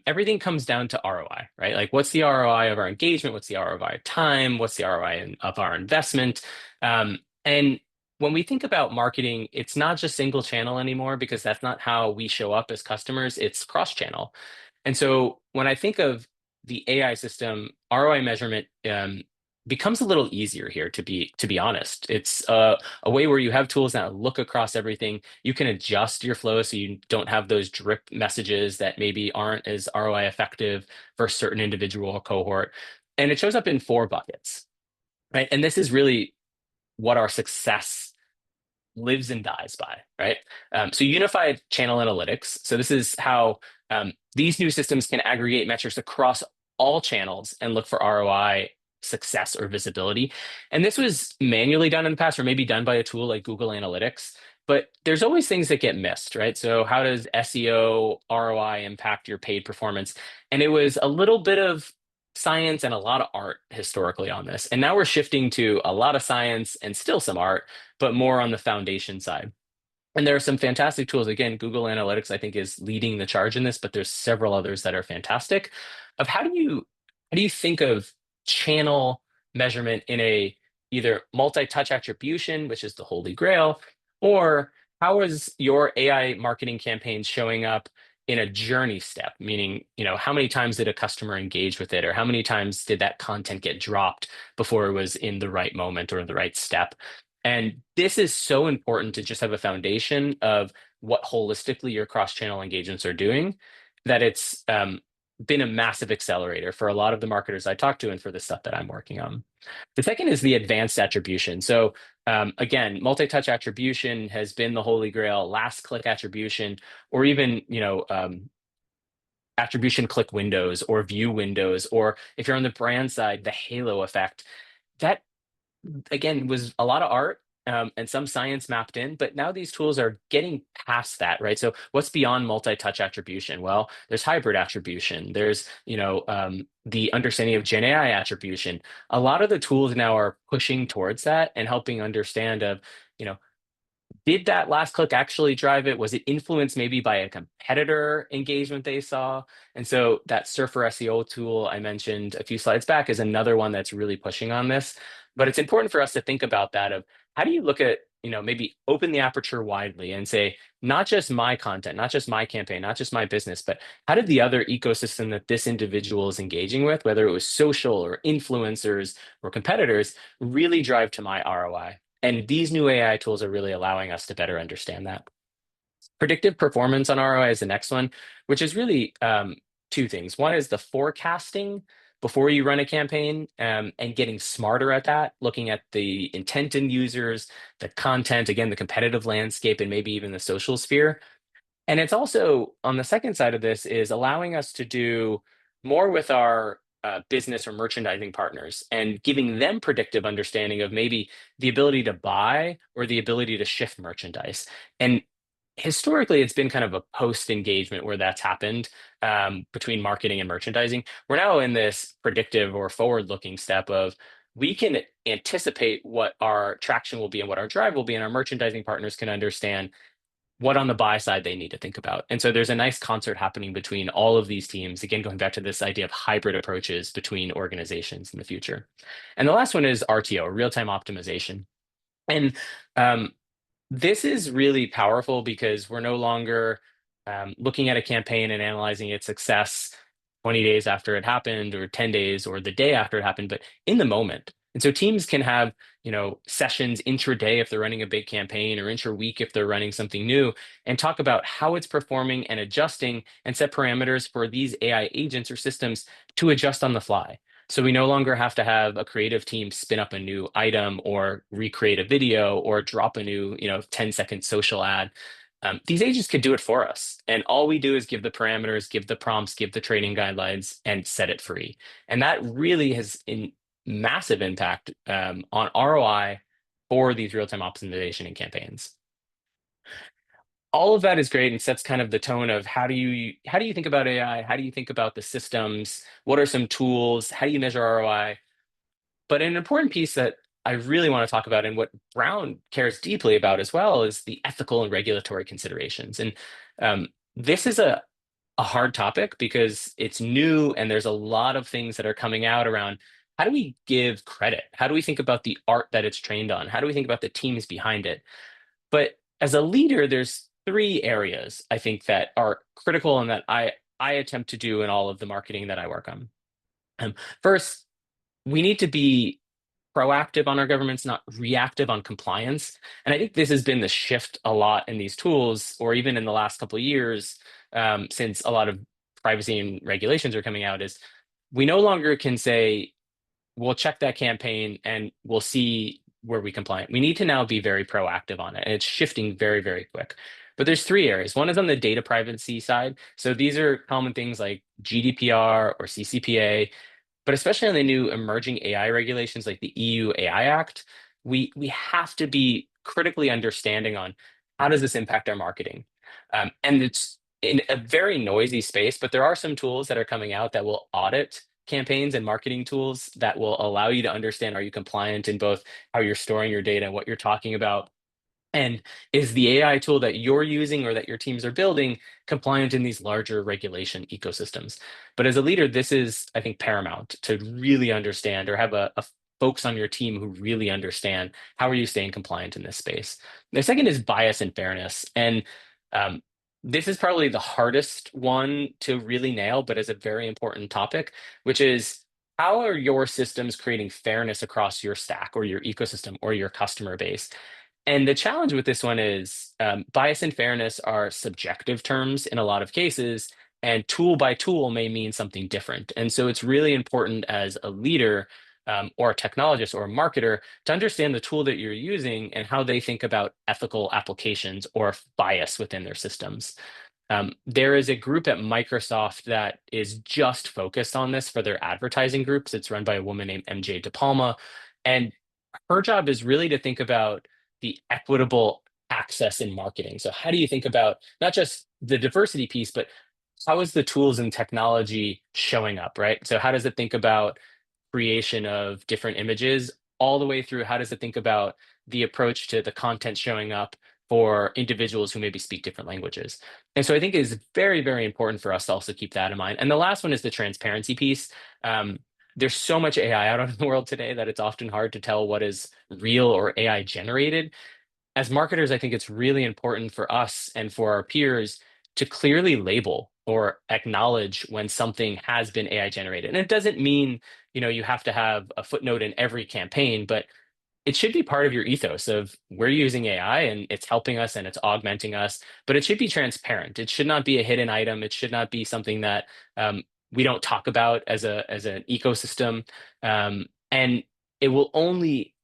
everything comes down to ROI, right? Like what's the ROI of our engagement? What's the ROI of time? What's the ROI of our investment? And when we think about marketing, it's not just single channel anymore because that's not how we show up as customers. It's cross channel. And so when I think of the AI system, ROI measurement becomes a little easier here, to be honest. It's a way where you have tools that look across everything. You can adjust your flow so you don't have those drip messages that maybe aren't as ROI effective for a certain individual or cohort. And it shows up in four buckets, right? And this is really what our success lives and dies by, right? So unified channel analytics. So this is how these new systems can aggregate metrics across all channels and look for ROI, success, or visibility. And this was manually done in the past, or maybe done by a tool like Google Analytics. But there's always things that get missed, right? So how does SEO ROI impact your paid performance? And it was a little bit of science and a lot of art historically on this. And now we're shifting to a lot of science and still some art, but more on the foundation side. And there are some fantastic tools. Again, Google Analytics, I think, is leading the charge in this, but there's several others that are fantastic. Of how do you think of channel measurement in a either multi-touch attribution, which is the holy grail, or how is your AI marketing campaign showing up in a journey step? Meaning, how many times did a customer engage with it, or how many times did that content get dropped before it was in the right moment or the right step? And this is so important to just have a foundation of what holistically your cross-channel engagements are doing, that it's been a massive accelerator for a lot of the marketers I talk to and for the stuff that I'm working on. The second is the advanced attribution. So again, multi-touch attribution has been the holy grail, last click attribution, or even, attribution click windows or view windows, or if you're on the brand side, the halo effect. That again was a lot of art and some science mapped in, but now these tools are getting past that, right? So what's beyond multi-touch attribution? Well, there's hybrid attribution. There's the understanding of Gen AI attribution. A lot of the tools now are pushing towards that and helping understand of you know did that last click actually drive it? Was it influenced maybe by a competitor engagement they saw? And so that Surfer SEO tool I mentioned a few slides back is another one that's really pushing on this. But it's important for us to think about that of how do you look at, maybe open the aperture widely and say, not just my content, not just my campaign, not just my business, but how did the other ecosystem that this individual is engaging with, whether it was social or influencers or competitors, really drive to my ROI? And these new AI tools are really allowing us to better understand that. Predictive performance on ROI is the next one, which is really two things. One is the forecasting before you run a campaign and getting smarter at that, looking at the intent in users, the content, again, the competitive landscape, and maybe even the social sphere. And it's also on the second side of this is allowing us to do more with our business or merchandising partners and giving them predictive understanding of maybe the ability to buy or the ability to shift merchandise. And historically, it's been kind of a post engagement where that's happened between marketing and merchandising. We're now in this predictive or forward looking step of we can anticipate what our traction will be and what our drive will be, and our merchandising partners can understand what on the buy side they need to think about. And so there's a nice concert happening between all of these teams, again, going back to this idea of hybrid approaches between organizations in the future. And the last one is RTO, real-time optimization. And this is really powerful because we're no longer looking at a campaign and analyzing its success 20 days after it happened or 10 days or the day after it happened, but in the moment. And so teams can have, sessions intraday if they're running a big campaign or intra-week if they're running something new and talk about how it's performing and adjusting and set parameters for these AI agents or systems to adjust on the fly. So we no longer have to have a creative team spin up a new item or recreate a video or drop a new, 10-second social ad. These agents could do it for us. And all we do is give the parameters, give the prompts, give the training guidelines, and set it free. And that really has a massive impact on ROI for these real-time optimization and campaigns. all of that is great and sets kind of the tone of how do you think about AI? How do you think about the systems? What are some tools? How do you measure ROI? But an important piece that I really want to talk about and what Brown cares deeply about as well is the ethical and regulatory considerations. And this is a hard topic because it's new and there's a lot of things that are coming out around how do we give credit? How do we think about the art that it's trained on? How do we think about the teams behind it? But as a leader, there's three areas I think that are critical and that I attempt to do in all of the marketing that I work on. Um, First, we need to be proactive on our governments, not reactive on compliance. And I think this has been the shift a lot in these tools, or even in the last couple of years, since a lot of privacy and regulations are coming out, is we no longer can say, we'll check that campaign and we'll see where we comply. We need to now be very proactive on it. And it's shifting very, very quick. But there's three areas. One is on the data privacy side. So these are common things like GDPR or CCPA, but especially on the new emerging AI regulations like the EU AI Act, we have to be critically understanding on how does this impact our marketing. And it's in a very noisy space, but there are some tools that are coming out that will audit campaigns and marketing tools that will allow you to understand, are you compliant in both how you're storing your data and what you're talking about, and is the AI tool that you're using or that your teams are building compliant in these larger regulation ecosystems? But as a leader, this is, I think, paramount to really understand or have a folks on your team who really understand how are you staying compliant in this space. The second is bias and fairness. And um, this is probably the hardest one to really nail, but is a very important topic, which is how are your systems creating fairness across your stack or your ecosystem or your customer base? And the challenge with this one is bias and fairness are subjective terms in a lot of cases, and tool by tool may mean something different. And so it's really important as a leader or a technologist or a marketer to understand the tool that you're using and how they think about ethical applications or bias within their systems. There is a group at Microsoft that is just focused on this for their advertising groups. It's run by a woman named MJ DePalma. And her job is really to think about the equitable access in marketing. So, how do you think about not just the diversity piece, but how is the tools and technology showing up, right? So, how does it think about creation of different images, all the way through how does it think about the approach to the content showing up for individuals who maybe speak different languages? And so I think it is very, very important for us to also keep that in mind. And the last one is the transparency piece. Um, there's so much AI out in the world today that it's often hard to tell what is real or AI generated. As marketers, I think it's really important for us and for our peers to clearly label or acknowledge when something has been AI generated. And it doesn't mean, you have to have a footnote in every campaign, but it should be part of your ethos of we're using AI and it's helping us and it's augmenting us, but it should be transparent. It should not be a hidden item. It should not be something that we don't talk about as an ecosystem. And it will only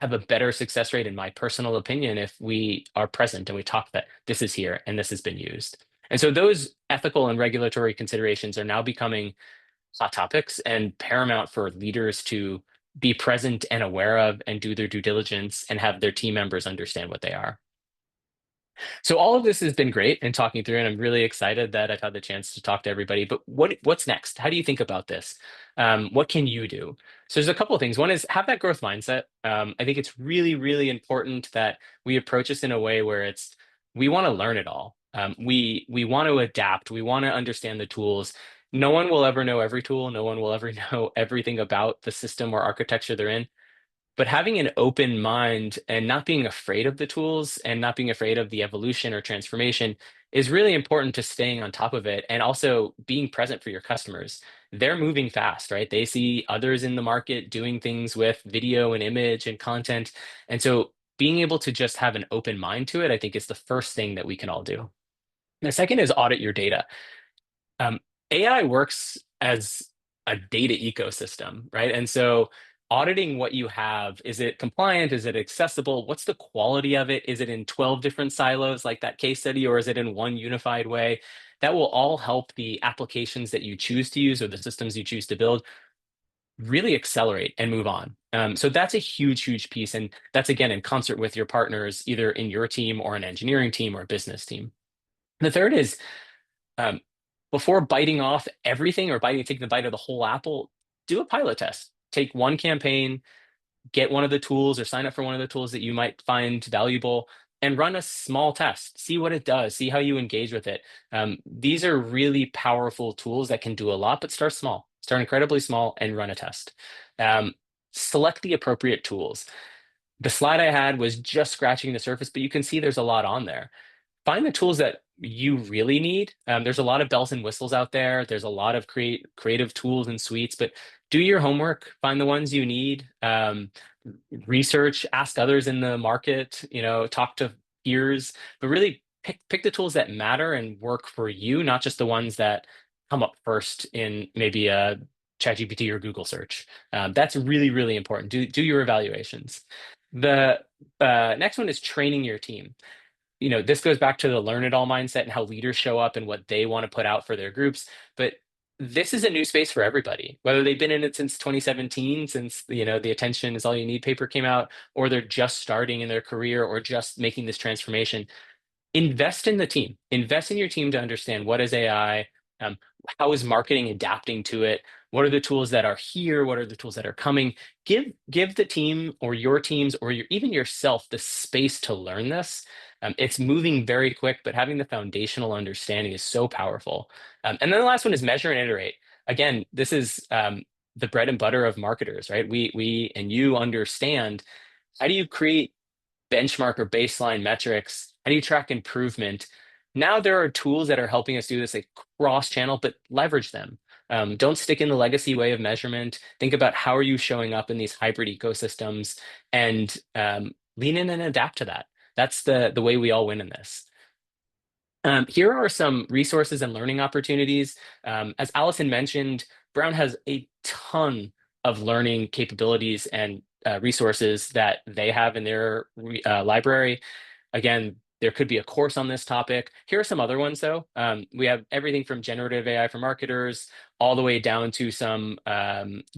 have a better success rate, in my personal opinion, if we are present and we talk that this is here and this has been used. And so those ethical and regulatory considerations are now becoming hot topics and paramount for leaders to be present and aware of and do their due diligence and have their team members understand what they are. So all of this has been great in talking through, and I'm really excited that I've had the chance to talk to everybody. But what's next? How do you think about this? What can you do? So there's a couple of things. One is have that growth mindset. I think it's really, really important that we approach this in a way where it's we want to learn it all. We want to adapt. We want to understand the tools. No one will ever know every tool. No one will ever know everything about the system or architecture they're in, but having an open mind and not being afraid of the tools and not being afraid of the evolution or transformation is really important to staying on top of it and also being present for your customers. They're moving fast, right? They see others in the market doing things with video and image and content. And so being able to just have an open mind to it, I think is the first thing that we can all do. The second is audit your data. um, AI works as a data ecosystem, right? And so auditing what you have, is it compliant? Is it accessible? What's the quality of it? Is it in 12 different silos like that case study, or is it in one unified way? That will all help the applications that you choose to use or the systems you choose to build really accelerate and move on. So that's a huge, huge piece. And that's again in concert with your partners, either in your team or an engineering team or a business team. The third is um, before biting off everything or taking the bite of the whole apple, do a pilot test. Take one campaign, get one of the tools or sign up for one of the tools that you might find valuable and run a small test. See what it does, see how you engage with it. These are really powerful tools that can do a lot, but start small. Start incredibly small and run a test. Um, Select the appropriate tools. The slide I had was just scratching the surface, but you can see there's a lot on there. Find the tools that you really need. There's a lot of bells and whistles out there. There's a lot of creative tools and suites, but do your homework. Find the ones you need. Research, ask others in the market. Talk to peers, but really pick the tools that matter and work for you, not just the ones that come up first in maybe a ChatGPT or Google search. That's really, really important. Do your evaluations. The next one is training your team. This goes back to the learn it all mindset and how leaders show up and what they want to put out for their groups. But this is a new space for everybody, whether they've been in it since 2017, since the attention is all you need paper came out, or they're just starting in their career or just making this transformation. Invest in the team. Invest in your team to understand what is AI, um, how is marketing adapting to it, what are the tools that are here, what are the tools that are coming. Give the team or your teams or even yourself the space to learn this. It's moving very quick, but having the foundational understanding is so powerful. And then the last one is measure and iterate. Again, this is the bread and butter of marketers, right? We and you understand, how do you create benchmark or baseline metrics? How do you track improvement? Now there are tools that are helping us do this, like cross-channel, but leverage them. Don't stick in the legacy way of measurement. Think about how are you showing up in these hybrid ecosystems, and lean in and adapt to that. That's the way we all win in this. Here are some resources and learning opportunities. As Allison mentioned, Brown has a ton of learning capabilities and resources that they have in their library. Again, there could be a course on this topic. Here are some other ones, though. We have everything from generative AI for marketers all the way down to some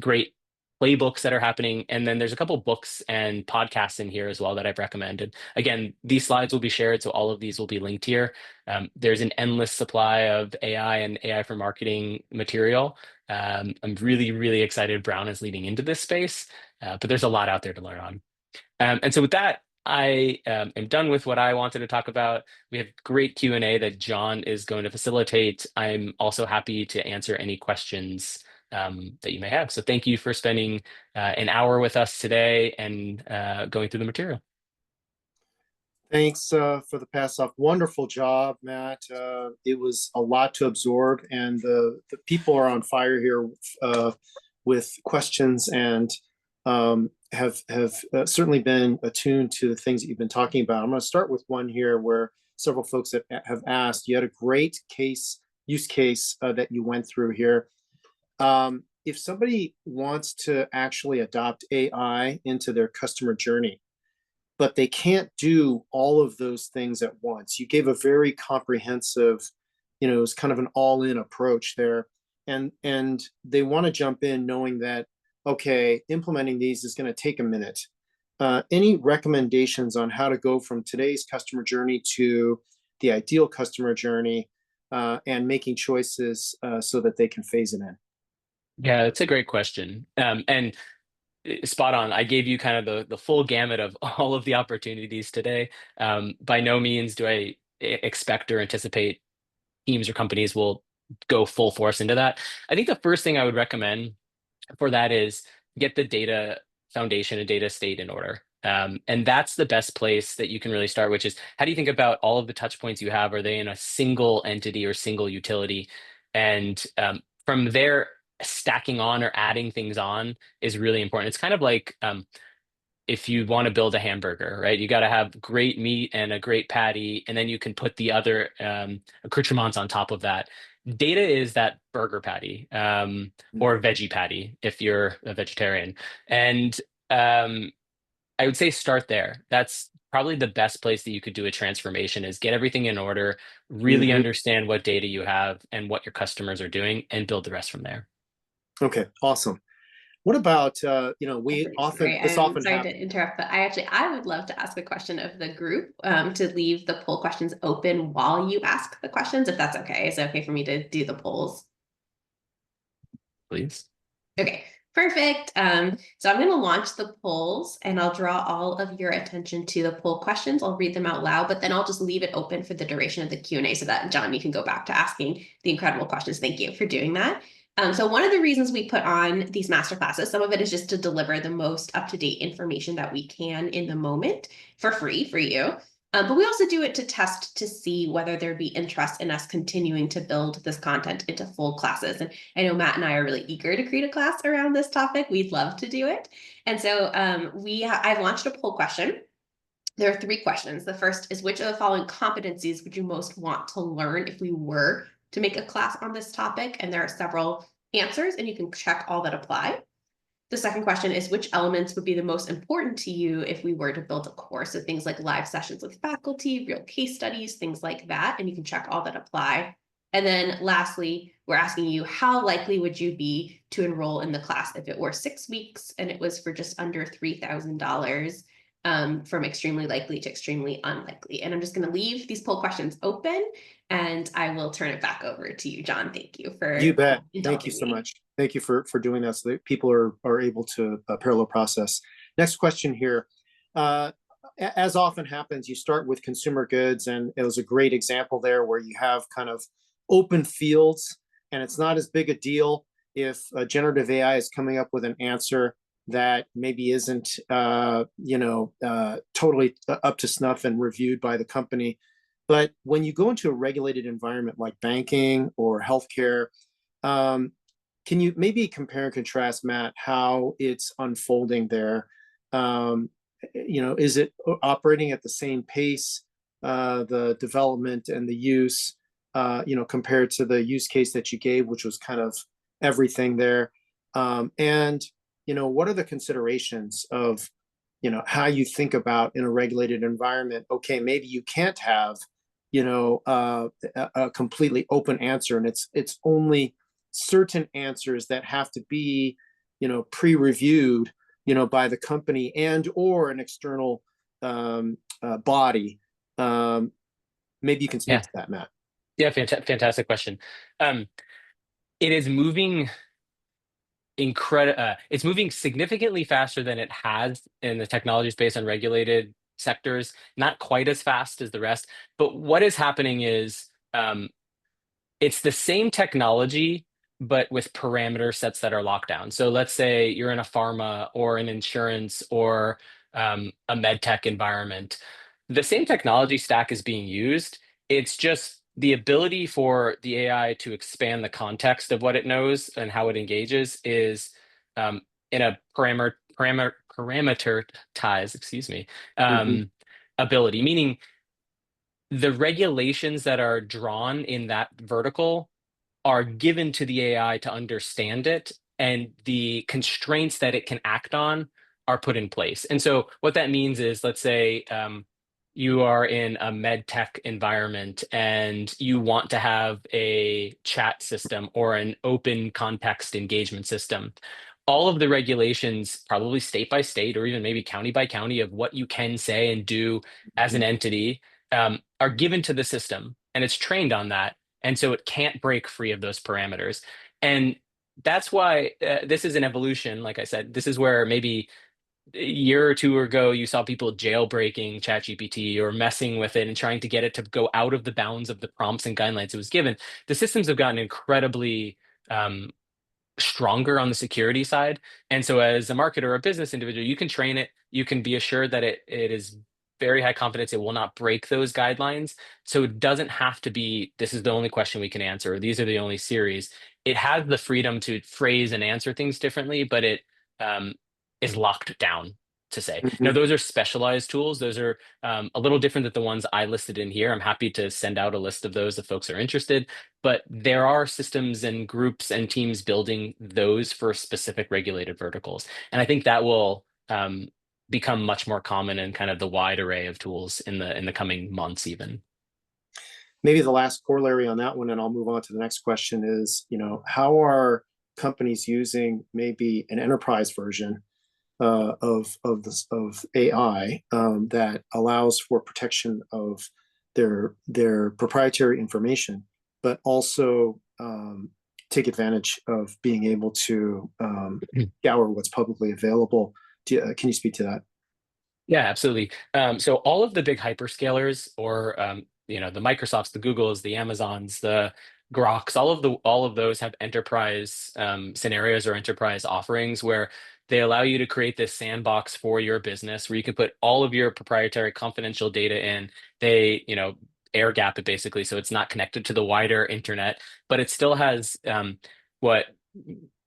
great playbooks that are happening. And then there's a couple books and podcasts in here as well that I've recommended. Again, these slides will be shared, so all of these will be linked here. There's an endless supply of AI and AI for marketing material. I'm really, really excited Brown is leading into this space, but there's a lot out there to learn on. And so with that, I am done with what I wanted to talk about. We have great Q&A that John is going to facilitate. I'm also happy to answer any questions that you may have. So thank you for spending an hour with us today and going through the material. Thanks for the pass off. Wonderful job, Matt. It was a lot to absorb, and the people are on fire here with questions and have certainly been attuned to the things that you've been talking about. I'm going to start with one here where several folks have asked. You had a great use case that you went through here. If somebody wants to actually adopt AI into their customer journey, but they can't do all of those things at once. You gave a very comprehensive, it was kind of an all-in approach there. And they want to jump in knowing that, okay, implementing these is going to take a minute. Any recommendations on how to go from today's customer journey to the ideal customer journey, and making choices so that they can phase it in? Yeah, that's a great question. And spot on. I gave you kind of the full gamut of all of the opportunities today. By no means do I expect or anticipate teams or companies will go full force into that. I think the first thing I would recommend for that is get the data foundation and data state in order. And that's the best place that you can really start, which is how do you think about all of the touch points you have? Are they in a single entity or single utility? And from there, stacking on or adding things on is really important. It's kind of like if you want to build a hamburger, right? You got to have great meat and a great patty, and then you can put the other accoutrements on top of that. Data is that burger patty, or veggie patty if you're a vegetarian. And I would say start there. That's probably the best place that you could do a transformation is get everything in order, really Mm-hmm. understand what data you have and what your customers are doing, and build the rest from there. Okay, awesome. What about, we Okay, often, sorry, this I'm often sorry happens. to interrupt, but I would love to ask a question of the group, to leave the poll questions open while you ask the questions, if that's okay. Is it okay for me to do the polls? Please. Okay, perfect. So I'm going to launch the polls and I'll draw all of your attention to the poll questions. I'll read them out loud, but then I'll just leave it open for the duration of the Q&A so that, John, you can go back to asking the incredible questions. Thank you for doing that. So one of the reasons we put on these master classes, some of it is just to deliver the most up-to-date information that we can in the moment for free for you. But we also do it to test to see whether there'd be interest in us continuing to build this content into full classes. And I know Matt and I are really eager to create a class around this topic. We'd love to do it. And so I've launched a poll question. There are three questions. The first is, which of the following competencies would you most want to learn if we were to make a class on this topic? And there are several answers, and you can check all that apply. The second question is, which elements would be the most important to you if we were to build a course? So things like live sessions with faculty, real case studies, things like that. And you can check all that apply. And then lastly, we're asking you, how likely would you be to enroll in the class if it were 6 weeks and it was for just under $3,000, from extremely likely to extremely unlikely? And I'm just going to leave these poll questions open and I will turn it back over to you, John. Thank you You for bet. Thank you indulging so me. much. Thank you for doing that so that people are able to parallel process. Next question here. Uh, as often happens, you start with consumer goods, and it was a great example there where you have kind of open fields, and it's not as big a deal if generative AI is coming up with an answer that maybe isn't totally up to snuff and reviewed by the company. But when you go into a regulated environment like banking or healthcare, um, can you maybe compare and contrast, Matt, how it's unfolding there? Um, is it operating at the same pace, the development and the use, compared to the use case that you gave, which was kind of everything there? And, what are the considerations of, how you think about in a regulated environment? Okay, maybe you can't have, a completely open answer, and it's only certain answers that have to be, pre-reviewed, by the company and or an external body. Maybe you can speak Yeah. to that, Matt. Yeah. Fantastic question. Um, it is moving it's moving significantly faster than it has in the technology space on regulated sectors, not quite as fast as the rest. But what is happening is, it's the same technology, but with parameter sets that are locked down. So let's say you're in a pharma or an insurance or a med tech environment. The same technology stack is being used. It's just the ability for the AI to expand the context of what it knows and how it engages is, in a parameterized, excuse me, Mm-hmm. um, ability, meaning the regulations that are drawn in that vertical are given to the AI to understand it, and the constraints that it can act on are put in place. And so what that means is, let's say, you are in a med tech environment and you want to have a chat system or an open context engagement system. All of the regulations, probably state by state or even maybe county by county, of what you can say and do as an entity, are given to the system, and it's trained on that, and so it can't break free of those parameters. And that's why, this is an evolution. Like I said, this is where maybe a year or two ago you saw people jailbreaking ChatGPT or messing with it and trying to get it to go out of the bounds of the prompts and guidelines it was given. The systems have gotten incredibly um, stronger on the security side. And so as a marketer or a business individual, you can train it, you can be assured that it is very high confidence it will not break those guidelines. So it doesn't have to be, this is the only question we can answer, or these are the only series. It has the freedom to phrase and answer things differently, but it um, is locked down to say. Now, Mm-hmm. those are specialized tools. Those are a little different than the ones I listed in here. I'm happy to send out a list of those if folks are interested, but there are systems and groups and teams building those for specific regulated verticals. And I think that will become much more common in kind of the wide array of tools in the coming months, even. Maybe the last corollary on that one, and I'll move on to the next question is, how are companies using maybe an enterprise version of AI that allows for protection of their proprietary information, but also take advantage of being able to scour what's publicly available. Can you speak to that? Yeah, absolutely. So all of the big hyperscalers, or the Microsofts, the Googles, the Amazons, the Groks, all of those have enterprise scenarios or enterprise offerings where they allow you to create this sandbox for your business where you can put all of your proprietary confidential data in. They, air gap it basically, so it's not connected to the wider internet, but it still has what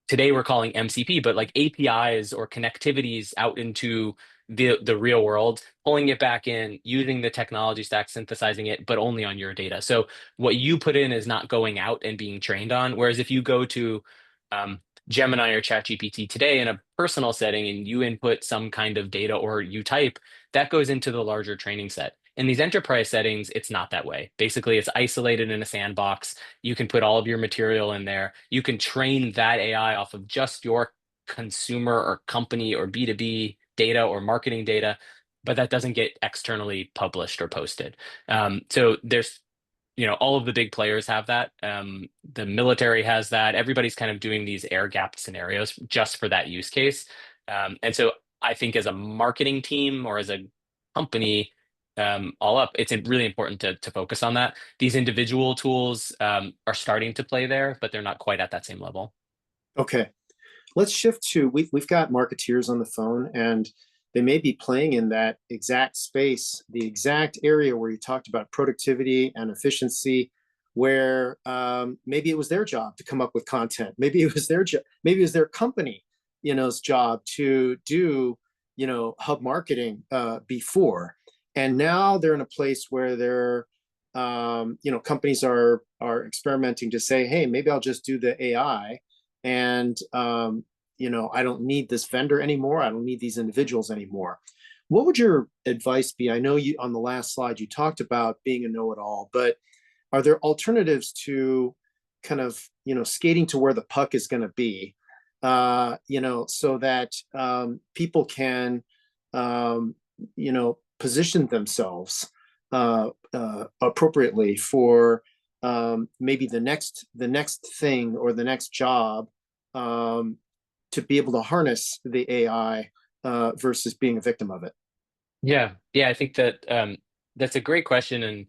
today we're calling MCP, but like APIs or connectivities out into the real world, pulling it back in, using the technology stack, synthesizing it, but only on your data. So what you put in is not going out and being trained on. Whereas if you go to um, Gemini or ChatGPT today in a personal setting and you input some kind of data or you type, that goes into the larger training set. In these enterprise settings, it's not that way. Basically, it's isolated in a sandbox. You can put all of your material in there. You can train that AI off of just your consumer or company or B2B data or marketing data, but that doesn't get externally published or posted. So there's, all of the big players have that. The military has that. Everybody's kind of doing these air gapped scenarios just for that use case. And so I think as a marketing team or as a company, all up, it's really important to focus on that. These individual tools are starting to play there, but they're not quite at that same level. Okay, let's shift to we've got marketeers on the phone, and they may be playing in that exact space, the exact area where you talked about productivity and efficiency, where maybe it was their job to come up with content, maybe it was their job, maybe it was their company, job to do, hub marketing before, and now they're in a place where they're companies are experimenting to say, hey, maybe I'll just do the AI, and I don't need this vendor anymore. I don't need these individuals anymore. What would your advice be? I know you on the last slide you talked about being a know-it-all, but are there alternatives to kind of skating to where the puck is going to be, so that people can position themselves appropriately for maybe the next thing or the next job, um, to be able to harness the AI versus being a victim of it. Yeah, I think that that's a great question, and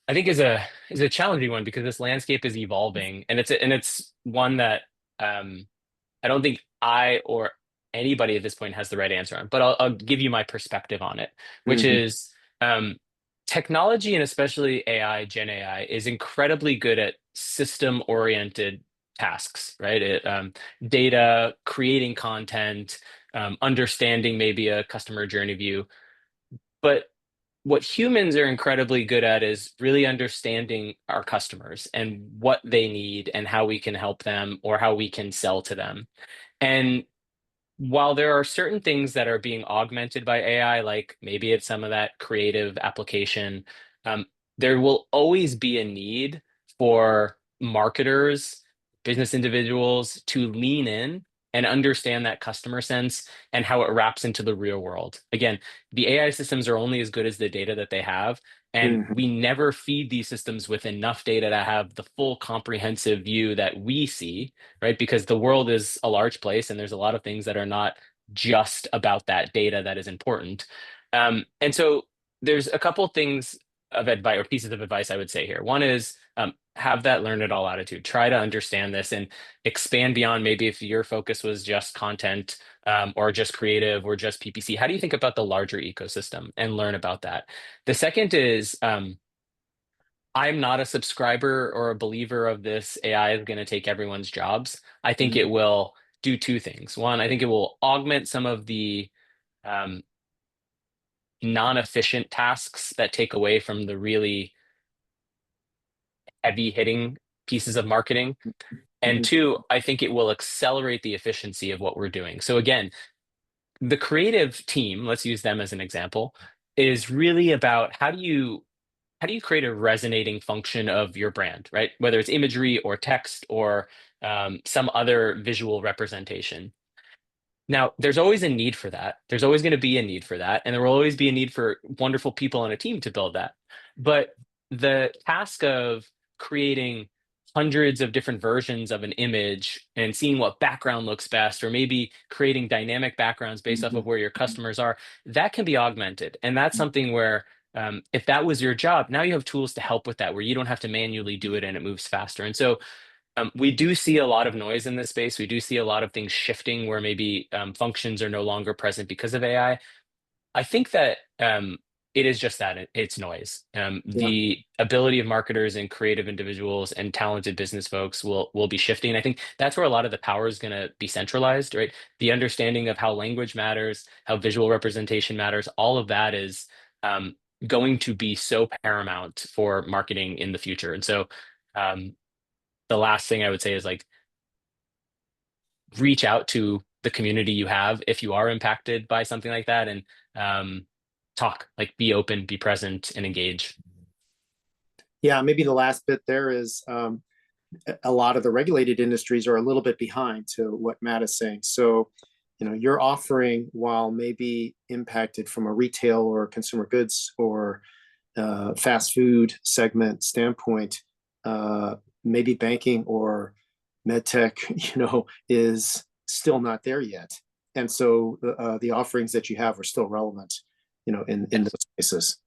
I think is a challenging one because this landscape is evolving, and it's one that I don't think I or anybody at this point has the right answer on. But I'll give you my perspective on it, which Mm-hmm. is technology and especially AI, Gen AI, is incredibly good at system-oriented tasks, right? Data, creating content, understanding maybe a customer journey view. But what humans are incredibly good at is really understanding our customers and what they need and how we can help them or how we can sell to them. And while there are certain things that are being augmented by AI, like maybe it's some of that creative application, um, there will always be a need for marketers, business individuals to lean in and understand that customer sense and how it wraps into the real world. Again, the AI systems are only as good as the data that they have. And Mm-hmm. we never feed these systems with enough data to have the full comprehensive view that we see, right? Because the world is a large place and there's a lot of things that are not just about that data that is important. And so there's a couple things of advice or pieces of advice I would say here. One is have that learn it all attitude. Try to understand this and expand beyond maybe if your focus was just content or just creative or just PPC. How do you think about the larger ecosystem and learn about that? The second is I'm not a subscriber or a believer of this AI is going to take everyone's jobs. I think Mm-hmm. it will do two things. One, I think it will augment some of the um, non-efficient tasks that take away from the really heavy hitting pieces of marketing. And Mm-hmm. two, I think it will accelerate the efficiency of what we're doing. So again, the creative team, let's use them as an example, is really about how do you create a resonating function of your brand, right? Whether it's imagery or text or some other visual representation. Now, there's always a need for that. There's always going to be a need for that. And there will always be a need for wonderful people on a team to build that. But the task of creating hundreds of different versions of an image and seeing what background looks best, or maybe creating dynamic backgrounds based off Mhm. of where your customers are, that can be augmented. And that's something where, if that was your job, now you have tools to help with that, where you don't have to manually do it and it moves faster. And so we do see a lot of noise in this space. We do see a lot of things shifting where maybe functions are no longer present because of AI. I think that it is just that it's noise. Yeah. The ability of marketers and creative individuals and talented business folks will be shifting. I think that's where a lot of the power is going to be centralized, right? The understanding of how language matters, how visual representation matters, all of that is um, going to be so paramount for marketing in the future. And so um, the last thing I would say is like reach out to the community you have if you are impacted by something like that, and um, talk, like be open, be present, and engage. Yeah, maybe the last bit there is a lot of the regulated industries are a little bit behind to what Matt is saying. So, you're offering, while maybe impacted from a retail or consumer goods or fast food segment standpoint, maybe banking or medtech, is still not there yet. And so the offerings that you have are still relevant, in Yes. those spaces.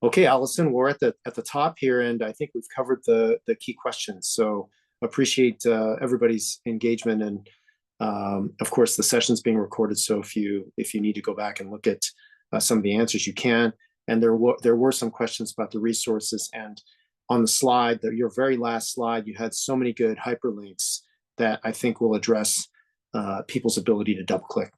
Okay, Allison, we're at the top here, and I think we've covered the key questions. So appreciate everybody's engagement, and of course the session's being recorded. So if you need to go back and look at some of the answers, you can. And there were some questions about the resources, and on the slide, your very last slide, you had so many good hyperlinks that I think will address people's ability to double click.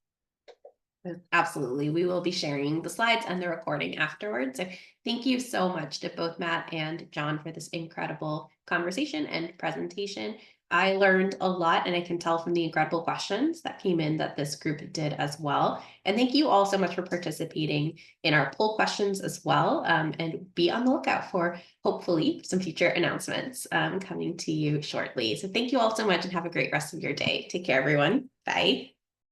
Absolutely. We will be sharing the slides and the recording afterwards. So thank you so much to both Matt and John for this incredible conversation and presentation. I learned a lot, and I can tell from the incredible questions that came in that this group did as well. And thank you all so much for participating in our poll questions as well. And be on the lookout for hopefully some future announcements coming to you shortly. So thank you all so much, and have a great rest of your day. Take care, everyone. Bye.